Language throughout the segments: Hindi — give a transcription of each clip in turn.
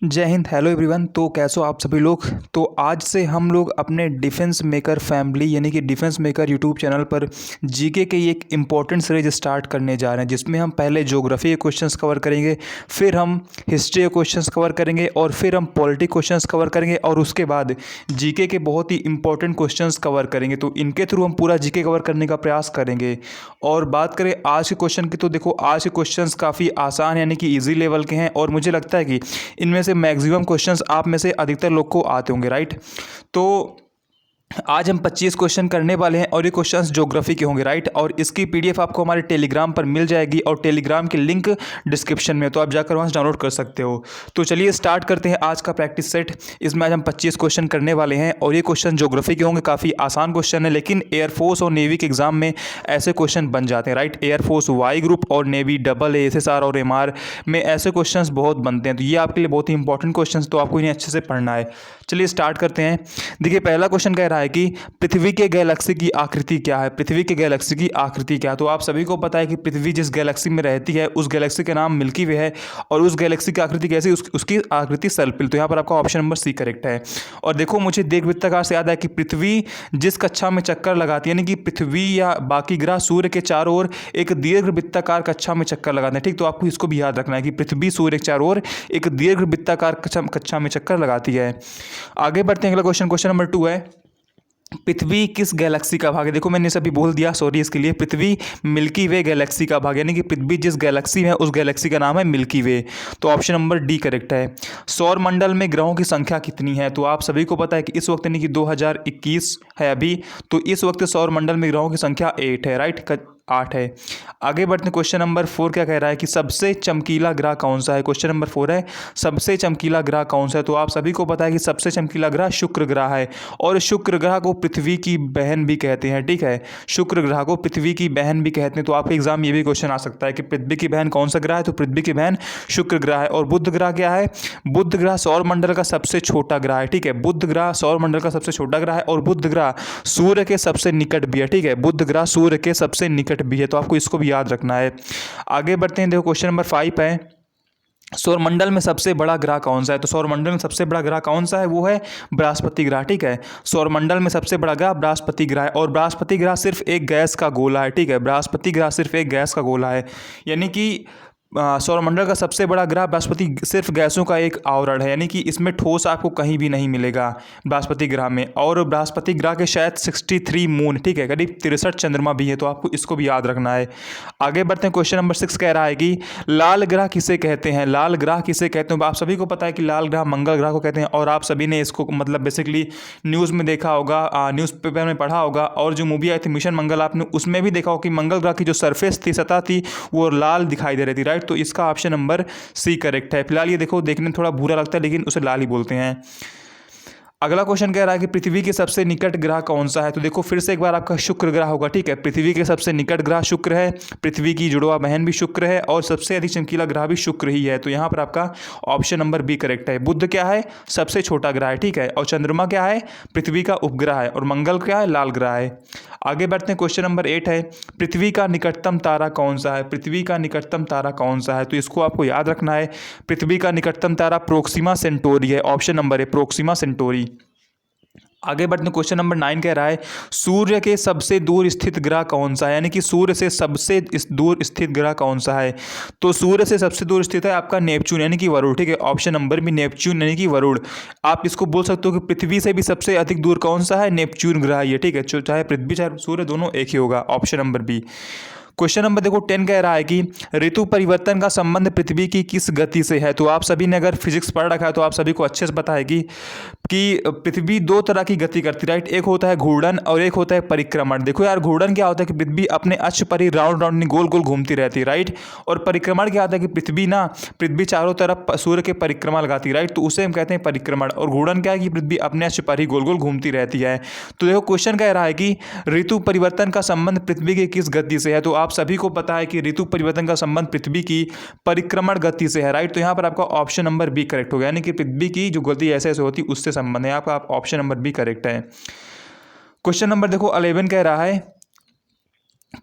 जय हिंद। Hello everyone. तो कैसे हो आप सभी लोग। तो आज से हम लोग अपने डिफेंस मेकर फैमिली यानी कि डिफेंस मेकर यूट्यूब चैनल पर जीके के एक इम्पॉर्टेंट सीरीज स्टार्ट करने जा रहे हैं, जिसमें हम पहले ज्योग्राफी के क्वेश्चंस कवर करेंगे, फिर हम हिस्ट्री के क्वेश्चंस कवर करेंगे और फिर हम पॉलिटिक क्वेश्चंस कवर करेंगे और उसके बाद जीके के बहुत ही इंपॉर्टेंट क्वेश्चंस कवर करेंगे। तो इनके थ्रू हम पूरा जीके कवर करने का प्रयास करेंगे। और बात करें आज के क्वेश्चन की, तो देखो आज के क्वेश्चंस काफ़ी आसान यानी कि ईजी लेवल के हैं और मुझे लगता है कि इनमें से मैक्सिमम क्वेश्चंस आप में से अधिकतर लोग को आते होंगे, राइट। तो आज हम 25 क्वेश्चन करने वाले हैं और ये क्वेश्चंस ज्योग्राफी के होंगे, राइट। और इसकी पीडीएफ आपको हमारे टेलीग्राम पर मिल जाएगी और टेलीग्राम की लिंक डिस्क्रिप्शन में, तो आप जाकर वहाँ से डाउनलोड कर सकते हो। तो चलिए स्टार्ट करते हैं आज का प्रैक्टिस सेट। इसमें आज हम 25 क्वेश्चन करने वाले हैं और ये क्वेश्चन ज्योग्राफी के होंगे। काफ़ी आसान क्वेश्चन है, लेकिन एयरफोर्स और नेवी के एग्जाम में ऐसे क्वेश्चन बन जाते हैं, राइट। एयरफोर्स वाई ग्रुप और नेवी डबल एसएसआर और एमआर में ऐसे क्वेश्चन बहुत बनते हैं। तो ये आपके लिए बहुत ही इंपॉर्टेंट क्वेश्चन, तो आपको इन्हें अच्छे से पढ़ना है। चलिए स्टार्ट करते हैं। देखिए पहला क्वेश्चन कह रहा है कि पृथ्वी के गैलेक्सी की आकृति क्या है। पृथ्वी के गैलेक्सी की आकृति क्या है। तो आप सभी को पता है कि पृथ्वी जिस गैलेक्सी में रहती है उस गैलेक्सी का नाम मिल्की वे है और उस गैलेक्सी की आकृति कैसी, उसकी आकृति सर्पिल। तो यहाँ पर आपका ऑप्शन नंबर सी करेक्ट है। और देखो मुझे दीर्घवृत्ताकार से याद है कि पृथ्वी जिस कक्षा में चक्कर लगाती है, यानी कि पृथ्वी या बाकी ग्रह सूर्य के चारों ओर एक दीर्घवृत्ताकार कक्षा में चक्कर लगाते हैं, ठीक। तो आपको इसको भी याद रखना है कि पृथ्वी सूर्य के चारों ओर एक दीर्घवृत्ताकार कक्षा में चक्कर लगाती है। आगे बढ़ते हैं। अगला क्वेश्चन, क्वेश्चन नंबर 2 है, पृथ्वी किस गैलेक्सी का भाग है। देखो मैंने सभी बोल दिया, सॉरी इसके लिए। पृथ्वी मिल्की वे गैलेक्सी का भाग, यानी कि पृथ्वी जिस गैलेक्सी में है उस गैलेक्सी का नाम है मिल्की वे। तो ऑप्शन नंबर डी करेक्ट है। सौर मंडल में ग्रहों की संख्या कितनी है। तो आप सभी को पता है कि इस वक्त यानी कि 2021 है अभी, तो इस वक्त सौर मंडल में ग्रहों की संख्या 8 है, राइट, 8 है। आगे बढ़ते हैं। क्वेश्चन नंबर 4 क्या कह रहा है कि सबसे चमकीला ग्रह कौन सा है। क्वेश्चन नंबर 4 है, सबसे चमकीला ग्रह कौन सा है। तो आप सभी को पता है कि सबसे चमकीला ग्रह शुक्र ग्रह है और शुक्र ग्रह को पृथ्वी की बहन भी कहते हैं, ठीक है। शुक्र ग्रह को पृथ्वी की बहन भी कहते हैं। तो आपके एग्जाम ये भी क्वेश्चन आ सकता है कि पृथ्वी की बहन कौन सा ग्रह है। तो पृथ्वी की बहन शुक्र ग्रह है। और बुध ग्रह क्या है। बुध ग्रह सौर मंडल का सबसे छोटा ग्रह है, ठीक है। बुध ग्रह सौर मंडल का सबसे छोटा ग्रह है और बुध ग्रह सूर्य के सबसे निकट भी है, ठीक है। बुध ग्रह सूर्य के सबसे निकट भी है, तो आपको इसको भी याद रखना है। आगे बढ़ते हैं। देखो क्वेश्चन नंबर 5 है, सौरमंडल में सबसे बड़ा ग्रह कौन सा है। तो सौरमंडल में सबसे बड़ा ग्रह कौन सा है, वो है बृहस्पति ग्रह, ठीक है। सौरमंडल में सबसे बड़ा ग्रह बृहस्पति ग्रह है और बृहस्पति ग्रह सिर्फ एक गैस का गोला है, ठीक है। बृहस्पति ग्रह सिर्फ एक गैस का गोला है, यानी कि सौरमंडल का सबसे बड़ा ग्रह बृहस्पति सिर्फ गैसों का एक आवरण है, यानी कि इसमें ठोस आपको कहीं भी नहीं मिलेगा बृहस्पति ग्रह में। और बृहस्पति ग्रह के शायद 63 मून, ठीक है, करीब 63 चंद्रमा भी है, तो आपको इसको भी याद रखना है। आगे बढ़ते हैं। क्वेश्चन नंबर 6 कह रहा है कि लाल ग्रह किसे कहते हैं। लाल ग्रह किसे कहते हैं। आप सभी को पता है कि लाल ग्रह मंगल ग्रह को कहते हैं और आप सभी ने इसको मतलब बेसिकली न्यूज़ में देखा होगा, न्यूज़पेपर में पढ़ा होगा और जो मूवी आई थी मिशन मंगल, आपने उसमें भी देखा होगा कि मंगल ग्रह की जो सरफेस थी, सतह थी, वो लाल दिखाई दे रही थी, राइट। तो इसका ऑप्शन नंबर सी करेक्ट है। फिलहाल ये देखो देखने में थोड़ा बुरा लगता है लेकिन उसे लाल ही बोलते हैं। अगला क्वेश्चन कह रहा है कि पृथ्वी के सबसे निकट ग्रह कौन सा है। तो देखो फिर से एक बार आपका शुक्र ग्रह होगा, ठीक है। पृथ्वी के सबसे निकट ग्रह शुक्र है, पृथ्वी की जुड़वा बहन भी शुक्र है और सबसे अधिक चमकीला ग्रह भी शुक्र ही है। तो यहाँ पर आपका ऑप्शन नंबर बी करेक्ट है। बुध क्या है, सबसे छोटा ग्रह है, ठीक है। और चंद्रमा क्या है, पृथ्वी का उपग्रह है और मंगल क्या है, लाल ग्रह है। आगे बढ़ते हैं। क्वेश्चन नंबर 8 है, पृथ्वी का निकटतम तारा कौन सा है। पृथ्वी का निकटतम तारा कौन सा है। तो इसको आपको याद रखना है। पृथ्वी का निकटतम तारा प्रोक्सिमा सेंटोरी है, ऑप्शन नंबर है प्रोक्सिमा सेंटोरी। आगे बढ़ते क्वेश्चन नंबर 9 कह रहा है, सूर्य के सबसे दूर स्थित ग्रह कौन सा है, यानी कि सूर्य से सबसे दूर स्थित ग्रह कौन सा है। तो सूर्य से सबसे दूर स्थित है आपका नेपच्यून, यानी कि वरुण, ठीक है। ऑप्शन नंबर भी नेपच्यून यानी कि वरुण। आप इसको बोल सकते हो कि पृथ्वी से भी सबसे अधिक दूर कौन सा है, नेपच्यून ग्रह ये, ठीक है। चाहे पृथ्वी चाहे सूर्य दोनों एक ही होगा, option number B. Question number देखो 10 कह रहा है कि ऋतु परिवर्तन का संबंध पृथ्वी की किस गति से है। तो आप सभी ने अगर फिजिक्स पढ़ रखा है तो आप सभी को अच्छे से पता है कि पृथ्वी दो तरह की गति करती है, राइट। एक होता है घूर्णन और एक होता है परिक्रमण। देखो यार घूर्णन क्या होता है कि पृथ्वी अपने अक्ष पर ही राउंड राउंड गोल गोल घूमती रहती है, राइट। और परिक्रमण क्या होता है कि पृथ्वी चारों तरफ सूर्य के परिक्रमा लगाती है, राइट। तो उसे हम कहते हैं परिक्रमण। और घूर्णन क्या है कि पृथ्वी अपने अक्ष पर ही गोल गोल घूमती रहती है। तो देखो क्वेश्चन कह रहा है कि ऋतु परिवर्तन का संबंध पृथ्वी की किस गति से है। तो आप सभी को पता है कि ऋतु परिवर्तन का संबंध पृथ्वी की परिक्रमण गति से है, राइट। तो यहां पर आपका ऑप्शन नंबर बी करेक्ट होगा, यानी कि पृथ्वी की जो गति ऐसे ऐसे होती है उससे संबंध है। आपका ऑप्शन नंबर बी करेक्ट है। क्वेश्चन नंबर देखो 11 कह रहा है,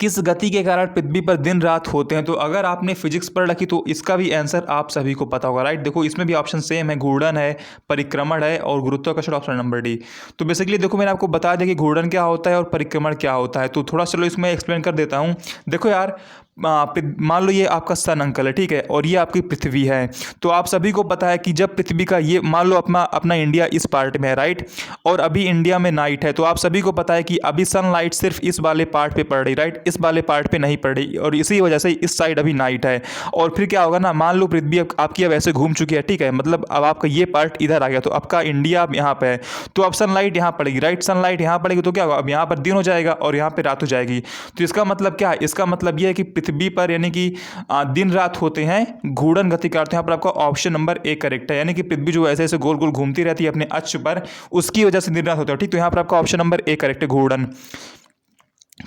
किस गति के कारण पृथ्वी पर दिन रात होते हैं? तो अगर आपने फिजिक्स पढ़ रखी तो इसका भी आंसर आप सभी को पता होगा, राइट। देखो इसमें भी ऑप्शन सेम है, घूर्णन है, परिक्रमण है और गुरुत्वाकर्षण, ऑप्शन नंबर डी। तो बेसिकली देखो मैंने आपको बता दिया कि घूर्णन क्या होता है और परिक्रमण क्या होता है, तो थोड़ा चलो इसमें एक्सप्लेन कर देता हूँ। देखो यार, मान लो ये आपका सन अंकल है, ठीक है, और ये आपकी पृथ्वी है। तो आप सभी को पता है कि जब पृथ्वी का ये मान लो अपना अपना इंडिया इस पार्ट में है, राइट, और अभी इंडिया में नाइट है, तो आप सभी को पता है कि अभी सनलाइट सिर्फ इस वाले पार्ट पे पड़ रही, राइट, इस वाले पार्ट पे नहीं पड़ रही, और इसी वजह से इस साइड अभी नाइट है। और फिर क्या होगा ना, मान लो पृथ्वी आपकी अब ऐसे घूम चुकी है, ठीक है, मतलब अब आपका ये पार्ट इधर आ गया, तो आपका इंडिया अब यहाँ पे है, तो अब सनलाइट यहाँ पड़ेगी, राइट, सनलाइट यहाँ पड़ेगी, तो क्या होगा, अब यहाँ पर दिन हो जाएगा और यहाँ पे रात हो जाएगी। तो इसका मतलब क्या है, इसका मतलब ये है कि पृथ्वी पर यानी कि दिन रात होते हैं, घूर्णन गति करते हैं। यहाँ पर आपका ऑप्शन नंबर ए करेक्ट है, यानी कि पृथ्वी जो ऐसे ऐसे गोल गोल घूमती रहती है अपने अक्ष पर, उसकी वजह से दिन रात होता है, ठीक। तो यहाँ पर आपका ऑप्शन नंबर ए करेक्ट है, घूर्णन।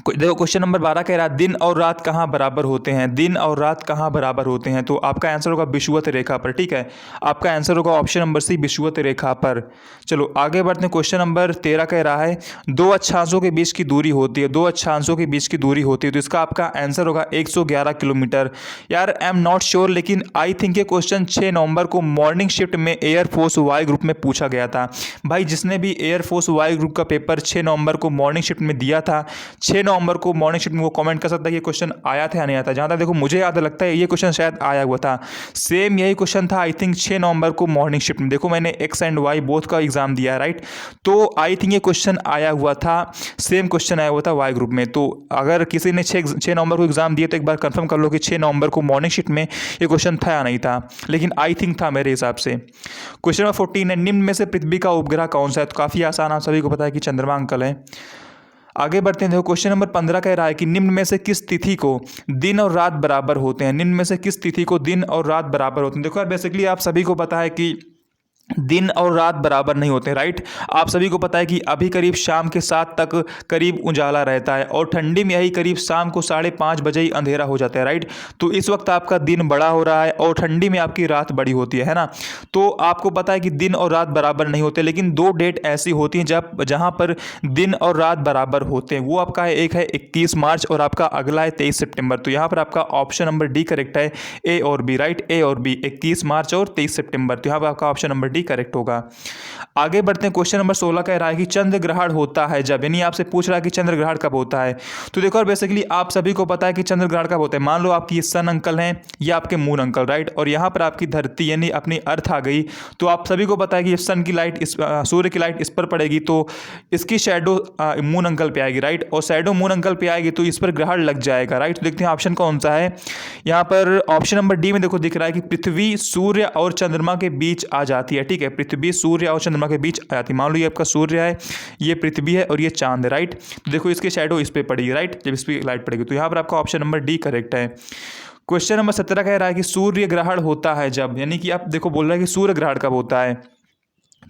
देखो क्वेश्चन नंबर 12 कह रहा है दिन और रात कहाँ बराबर होते हैं, दिन और रात कहाँ बराबर होते हैं? तो आपका आंसर होगा विषुवत रेखा पर, ठीक है, आपका आंसर होगा ऑप्शन नंबर सी, विषुवत रेखा पर। चलो आगे बढ़ते हैं। क्वेश्चन नंबर 13 कह रहा है दो अक्षांशों के बीच की दूरी होती है, दो अक्षांशों के बीच की दूरी होती है, तो इसका आपका आंसर होगा 111 किलोमीटर। यार आई एम नॉट श्योर, लेकिन आई थिंक ये क्वेश्चन 6 नवंबर को मॉर्निंग शिफ्ट में एयरफोर्स वाई ग्रुप में पूछा गया था। भाई जिसने भी एयरफोर्स वाई ग्रुप का पेपर 6 नवंबर को मॉर्निंग शिफ्ट में दिया था, 6 नवंबर को मॉर्निंग शिफ्ट में, वो कमेंट कर सकता है कि ये क्वेश्चन आया था या नहीं आया था। जहाँ तक देखो मुझे याद लगता है ये क्वेश्चन शायद आया हुआ था, सेम यही क्वेश्चन था आई थिंक 6 नवंबर को मॉर्निंग शिफ्ट में। देखो मैंने एक्स एंड वाई बोथ का एग्जाम दिया है, राइट, तो आई थिंक ये क्वेश्चन आया हुआ था, सेम क्वेश्चन आया हुआ था वाई ग्रुप में। तो अगर किसी ने 6 नवंबर को एग्जाम दिए तो एक बार कंफर्म कर लो कि 6 नवंबर को मॉर्निंग शिफ्ट में ये क्वेश्चन था या नहीं था, लेकिन आई थिंक था मेरे हिसाब से। क्वेश्चन नंबर 14 है निम्न में से पृथ्वी का उपग्रह कौन सा है? तो काफ़ी आसान, आप सभी को पता है कि चंद्रमा अंकल है। आगे बढ़ते हैं। देखो क्वेश्चन नंबर 15 कह रहा है कि निम्न में से किस तिथि को दिन और रात बराबर होते हैं? निम्न में से किस तिथि को दिन और रात बराबर होते हैं? देखो यार बेसिकली आप सभी को पता है कि दिन और रात बराबर नहीं होते, राइट। आप सभी को पता है कि अभी करीब शाम के 7 तक करीब उजाला रहता है, और ठंडी में यही करीब शाम को 5:30 बजे ही अंधेरा हो जाता है, राइट। तो इस वक्त आपका दिन बड़ा हो रहा है और ठंडी में आपकी रात बड़ी होती है ना। तो आपको पता है कि दिन और रात बराबर नहीं होते, लेकिन 2 डेट ऐसी होती हैं जहाँ पर दिन और रात बराबर होते हैं। वो आपका है, एक है 21 मार्च और आपका अगला है 23 सितंबर। तो यहाँ पर आपका ऑप्शन नंबर डी करेक्ट है, ए और बी, राइट, ए और बी, 21 मार्च और 23 सितंबर। तो यहाँ पर आपका ऑप्शन नंबर डी करेक्ट होगा। आगे बढ़ते हैं। क्वेश्चन नंबर 16 कह रहा है कि चंद्र ग्रहण होता है जब, यानी आपसे पूछ रहा है कि चंद्र ग्रहण कब होता है। तो देखो और बेसिकली आप सभी को पता है कि चंद्र ग्रहण कब होता है। मान लो आपकी सन अंकल हैं या आपके मून अंकल, राइट, और यहाँ पर आपकी धरती यानी अपनी अर्थ आ गई, तो आप सभी को पता है कि सन की लाइट सूर्य की लाइट इस पर पड़ेगी तो इसकी शैडो मून अंकल पे आएगी, राइट, और शैडो मून अंकल पे आएगी तो इस पर ग्रहण लग जाएगा, राइट। तो देखते हैं ऑप्शन कौन सा है। यहाँ पर ऑप्शन नंबर डी में देखो दिख रहा है कि पृथ्वी सूर्य और चंद्रमा के बीच आ जाती है, ठीक है, पृथ्वी सूर्य और चंद्रमा के बीच आ जाती है। मान लो ये आपका सूर्य है, ये पृथ्वी है और ये चांद है, राइट। तो देखो इसके शैडो इस पे पड़ेगी, राइट, जब इस पे लाइट पड़ेगी, तो यहाँ पर आपका ऑप्शन नंबर डी करेक्ट है। क्वेश्चन नंबर 17 कह रहा है कि सूर्य ग्रहण होता है जब, यानी कि आप देखो बोल रहा है कि सूर्य ग्रहण कब होता है।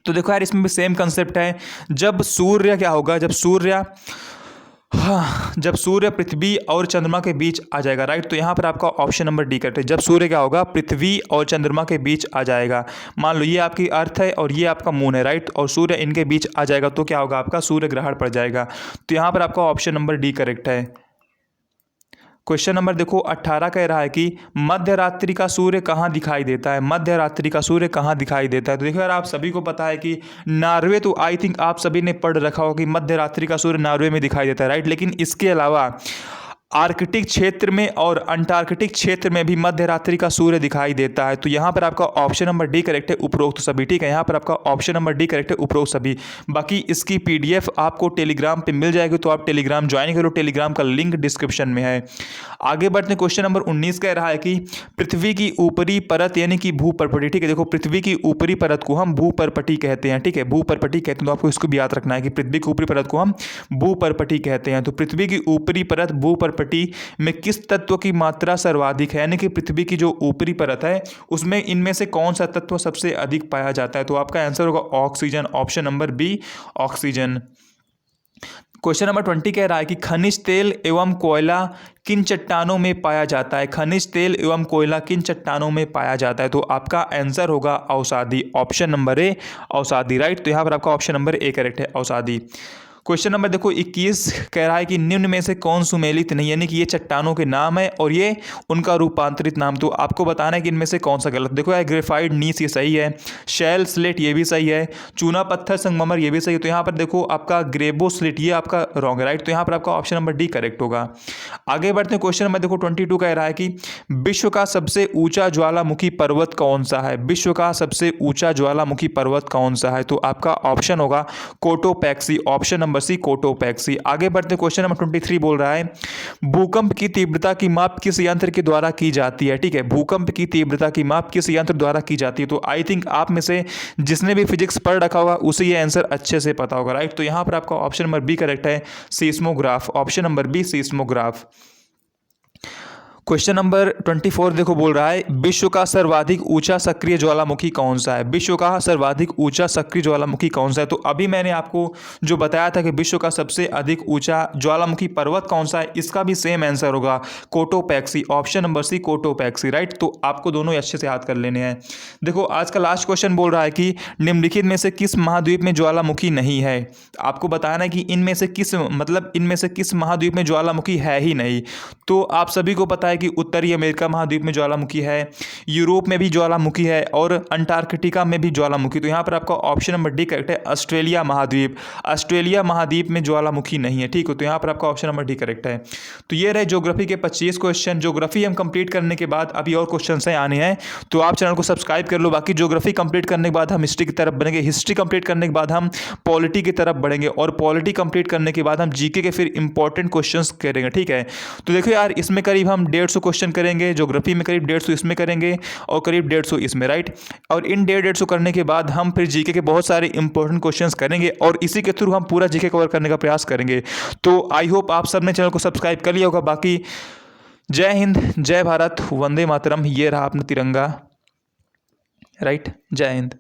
तो देखो यार इसमें भी सेम कंसेप्ट है, जब सूर्य क्या होगा, जब सूर्य पृथ्वी और चंद्रमा के बीच आ जाएगा, राइट। तो यहाँ पर आपका ऑप्शन नंबर डी करेक्ट है, जब सूर्य क्या होगा पृथ्वी और चंद्रमा के बीच आ जाएगा। मान लो ये आपकी अर्थ है और ये आपका मून है, राइट, और सूर्य इनके बीच आ जाएगा तो क्या होगा, आपका सूर्य ग्रहण पड़ जाएगा। तो यहाँ पर आपका ऑप्शन नंबर डी करेक्ट है। क्वेश्चन नंबर देखो 18 कह रहा है कि मध्य रात्रि का सूर्य कहाँ दिखाई देता है? मध्य रात्रि का सूर्य कहाँ दिखाई देता है? तो देखो यार आप सभी को पता है कि नॉर्वे, तो आई थिंक आप सभी ने पढ़ रखा होगा कि मध्य रात्रि का सूर्य नॉर्वे में दिखाई देता है, राइट। लेकिन इसके अलावा आर्कटिक क्षेत्र में और अंटार्कटिक क्षेत्र में भी मध्य रात्रि का सूर्य दिखाई देता है। तो यहाँ पर आपका ऑप्शन नंबर डी करेक्ट है, उपरोक्त सभी, ठीक है। यहाँ पर आपका ऑप्शन नंबर डी करेक्ट है, उपरोक्त सभी। बाकी इसकी पीडीएफ आपको टेलीग्राम पे मिल जाएगी, तो आप टेलीग्राम ज्वाइन करो, टेलीग्राम का लिंक डिस्क्रिप्शन में है। आगे बढ़ते हैं। क्वेश्चन नंबर 19 कह रहा है कि पृथ्वी की ऊपरी परत यानी कि भूपर्पटी, ठीक है, देखो पृथ्वी की ऊपरी परत को हम भूपर्पटी कहते हैं, ठीक है, भूपर्पटी कहते हैं। तो आपको इसको भी याद रखना है कि पृथ्वी की ऊपरी परत को हम भूपर्पटी कहते हैं। तो पृथ्वी की ऊपरी परत भूपर्पटी में किस तत्व की मात्रा सर्वाधिक है, यानी कि पृथ्वी की जो ऊपरी परत है उसमें इनमें से कौन सा तत्व सबसे अधिक पाया जाता है? तो आपका आंसर होगा oxygen, option number B, oxygen. Question number 20 कह रहा है कि खनिज तेल एवं कोयला किन चट्टानों में पाया जाता है? खनिज तेल एवं कोयला किन चट्टानों में पाया जाता है? तो आपका आंसर होगा औषधि, ऑप्शन नंबर ए, औषधि, राइट। तो यहाँ पर आपका ऑप्शन नंबर ए करेक्ट है, औषधि। क्वेश्चन नंबर देखो 21 कह रहा है कि निम्न में से कौन सुमेलित नहीं, यानी कि ये चट्टानों के नाम है और ये उनका रूपांतरित नाम। तो आपको बताना है कि इनमें से कौन सा गलत। देखो यार, ग्रेफाइड नीस ये सही है, शैल स्लेट ये भी सही है, चूना पत्थर संगमरमर ये भी सही है। तो यहाँ पर देखो आपका ग्रेबो स्लेट ये आपका रॉन्ग है, राइट। तो यहाँ पर आपका ऑप्शन नंबर डी करेक्ट होगा। आगे बढ़ते हैं, क्वेश्चन नंबर देखो 22 कह रहा है कि विश्व का सबसे ऊंचा ज्वालामुखी पर्वत कौन सा है। विश्व का सबसे ऊंचा ज्वालामुखी पर्वत कौन सा है। तो आपका ऑप्शन होगा Cotopaxi, option number C Cotopaxi. आगे बढ़ते क्वेश्चन नंबर 23 बोल रहा है भूकंप की तीव्रता की माप किस यंत्र के द्वारा की जाती है। ठीक है, भूकंप की तीव्रता की माप किस यंत्र द्वारा की जाती है। तो आई थिंक आप में से जिसने भी फिजिक्स पढ़ रखा होगा उसे ये आंसर अच्छे से पता होगा, राइट। तो यहां पर आपका ऑप्शन नंबर बी करेक्ट है, seismograph, option number B seismograph. Question number 24 देखो बोल रहा है विश्व का सर्वाधिक ऊंचा सक्रिय ज्वालामुखी कौन सा है। विश्व का सर्वाधिक ऊंचा सक्रिय ज्वालामुखी कौन सा है। तो अभी मैंने आपको जो बताया था कि विश्व का सबसे अधिक ऊंचा ज्वालामुखी पर्वत कौन सा है, इसका भी सेम आंसर होगा Cotopaxi, option number C Cotopaxi, right. तो आपको दोनों ही अच्छे से याद कर लेने हैं। देखो आज का लास्ट क्वेश्चन बोल रहा है कि निम्नलिखित में से किस महाद्वीप में ज्वालामुखी नहीं है। आपको बताना है कि इनमें से किस इनमें से किस महाद्वीप में ज्वालामुखी है ही नहीं। तो आप सभी को पता है कि उत्तरी अमेरिका महाद्वीप में ज्वालामुखी है, यूरोप में भी ज्वालामुखी है और अंटार्कटिका में भी ज्वालामुखी। तो यहाँ पर आपका ऑप्शन नंबर डी करेक्ट है, ऑस्ट्रेलिया महाद्वीप। ऑस्ट्रेलिया महाद्वीप में ज्वालामुखी नहीं है, ठीक है। तो यहाँ पर आपका ऑप्शन नंबर डी करेक्ट है। तो ये रहे ज्योग्राफी के 25 क्वेश्चन। ज्योग्राफी हम कंप्लीट करने के बाद अभी और क्वेश्चन से आने हैं, तो आप चैनल को सब्सक्राइब कर लो। बाकी ज्योग्राफी कंप्लीट करने के बाद हम हिस्ट्री की तरफ बढ़ेंगे, हिस्ट्री कंप्लीट करने के बाद हम पॉलिटी की तरफ बढ़ेंगे और पॉलिटी कंप्लीट करने के बाद हम जीके के फिर इंपॉर्टेंट क्वेश्चंस करेंगे, ठीक है। तो देखो यार, इसमें करीब हम 150 क्वेश्चन करेंगे, ज्योग्राफी में करीब 150 इसमें करेंगे और करीब 150 इसमें, राइट। और इन 150 करने के बाद हम फिर जीके के बहुत सारे इंपॉर्टेंट क्वेश्चंस करेंगे और इसी के थ्रू हम पूरा जीके कवर करने का प्रयास करेंगे। तो आई होप आप सबने चैनल को सब्सक्राइब कर लिया होगा। बाकी जय हिंद, जय भारत, वंदे मातरम। ये रहा अपना तिरंगा, राइट। जय हिंद।